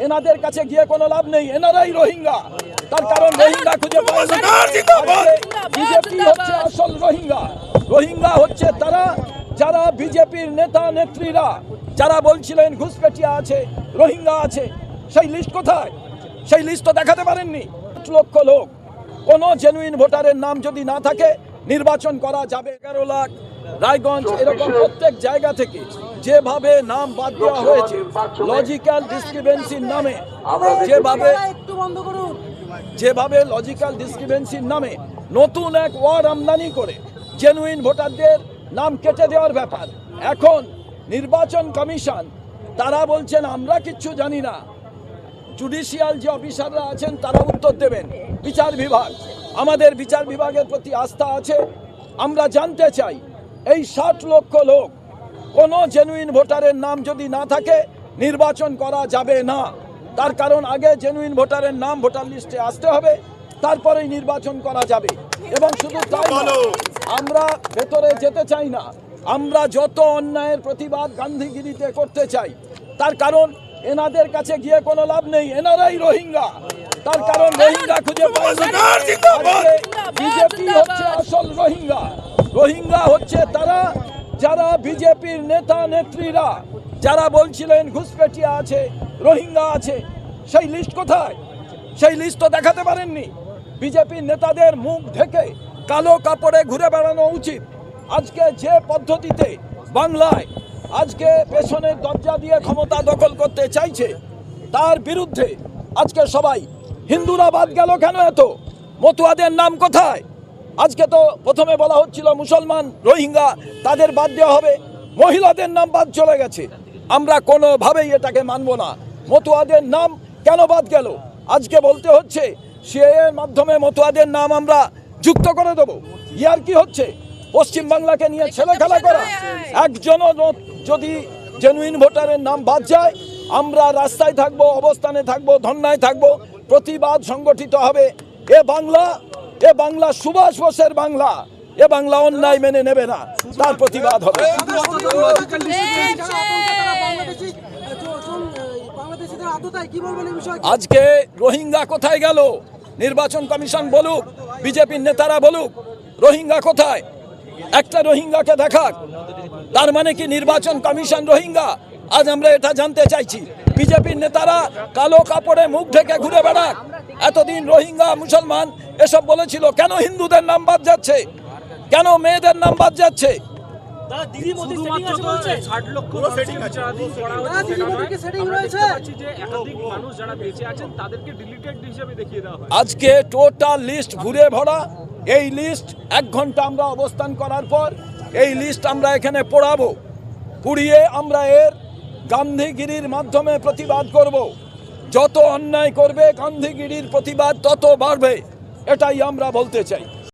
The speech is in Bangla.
এনাদের কাছে গিয়ে কোনো লাভ নেই, এনারাই রোহিঙ্গা। তার কারণ রোহিঙ্গা খুঁজে পাওয়া যায় না। বিজেপি হচ্ছে আসল রোহিঙ্গা। রোহিঙ্গা হচ্ছে তারা যারা বিজেপির নেতা নেত্রীরা যারা বলছিলেন ঘুষপেটিয়া আছে, রোহিঙ্গা আছে, সেই লিস্ট কোথায়? সেই লিস্ট তো দেখাতে পারেননি। 5 লক্ষ লোক, কোনো জেনুইন ভোটারের নাম যদি না থাকে নির্বাচন করা যাবে। 11 লাখ রায়গঞ্জ এরকম প্রত্যেক জায়গা থেকে যেভাবে নাম বাদ দেওয়া হয়েছে লজিক্যাল ডিসক্রিপেন্সির নামে, যেভাবে লজিক্যাল ডিসক্রিপেন্সির নামে নতুন এক ওয়ার্ড আমদানি করে জেনুইন ভোটারদের নাম কেটে দেওয়ার ব্যাপার। এখন নির্বাচন কমিশন তারা বলছেন আমরা কিচ্ছু জানি না। জুডিশিয়াল যে অফিসাররা আছেন তারা উত্তর দেবেন। বিচার বিভাগ, আমাদের বিচার বিভাগের প্রতি আস্থা আছে। আমরা জানতে চাই এই 60 লক্ষ লোক, কোনো জেনুইন ভোটারের নাম যদি না থাকে নির্বাচন করা যাবে না। তার কারণ আগে জেনুইন ভোটারের নাম ভোটার লিস্টে আসতে হবে, তারপরেই নির্বাচন করা যাবে। এবং শুধু তাই নয়, আমরা ভেতরে যেতে চাই না। আমরা যত অন্যায়ের প্রতিবাদ গান্ধীগিরিতে করতে চাই। তার কারণ এনাদের কাছে গিয়ে কোনো লাভ নেই, এনারাই রোহিঙ্গা। তার কারণ রোহিঙ্গা খুঁজে পাওয়া যায় না। বিজেপি হচ্ছে আসল রোহিঙ্গা। রোহিঙ্গা হচ্ছে তারা যারা বিজেপির নেতা নেত্রীরা যারা বলছিলেন ঘুষপেটিয়া আছে, রোহিঙ্গা আছে, সেই লিস্ট কোথায়? সেই লিস্ট তো দেখাতে পারেননি। বিজেপির নেতাদের মুখ ঢেকে কালো কাপড়ে ঘুরে বেড়ানো উচিত। আজকে যে পদ্ধতিতে বাংলায় আজকে পেছনের দরজা দিয়ে ক্ষমতা দখল করতে চাইছে তার বিরুদ্ধে আজকে সবাই। হিন্দুরা বাদ গেল কেন এত? মতুয়াদের নাম কোথায়? আজকে তো প্রথমে বলা হচ্ছিল মুসলমান রোহিঙ্গা তাদের বাদ দেওয়া হবে, মহিলাদের নাম বাদ চলে গেছে। আমরা কোনোভাবেই এটাকে মানব না। মতুয়াদের নাম কেন বাদ গেল? আজকে বলতে হচ্ছে সিএএর মাধ্যমে মতুয়াদের নাম আমরা যুক্ত করে দেবো। ইয়ার কি হচ্ছে? পশ্চিমবাংলাকে নিয়ে ছেলে খেলা করা। একজনও যদি জেনুইন ভোটারের নাম বাদ যায় আমরা রাস্তায় থাকবো, অবস্থানে থাকবো, ধর্নায় থাকবো, প্রতিবাদ সংগঠিত হবে। এ বাংলা সুভাষ বোসের বাংলা। এ বাংলা অন্যায় মেনে নেবে না, তার প্রতিবাদ হবে। আজকে রোহিঙ্গা কোথায় গেল? নির্বাচন কমিশন বলুক, বিজেপির নেতারা বলুক, রোহিঙ্গা কোথায়? একটা রোহিঙ্গাকে দেখাক। তার মানে কি নির্বাচন কমিশন রোহিঙ্গা? আজ আমরা এটা জানতে চাইছি। বিজেপির নেতারা কালো কাপড়ে মুখ ঢেকে ঘুরে বেড়াক। এতদিন রোহিঙ্গা মুসলমান এসব বলেছিল, কেন হিন্দুদের নাম বাদ যাচ্ছে? কেন মেয়েদের নাম বাদ যাচ্ছে? আজকে টোটাল লিস্ট ঘুরে ভরা। এই লিস্ট 1 ঘন্টা আমরা অবস্থান করার পর এই লিস্ট আমরা এখানে পড়াবো। পুড়িয়ে আমরা এর গান্ধীগিরির মাধ্যমে প্রতিবাদ করব। যত অন্যায় করবে গান্ধীগিরির প্রতিবাদ তত বাড়বে, এটাই আমরা বলতে চাই।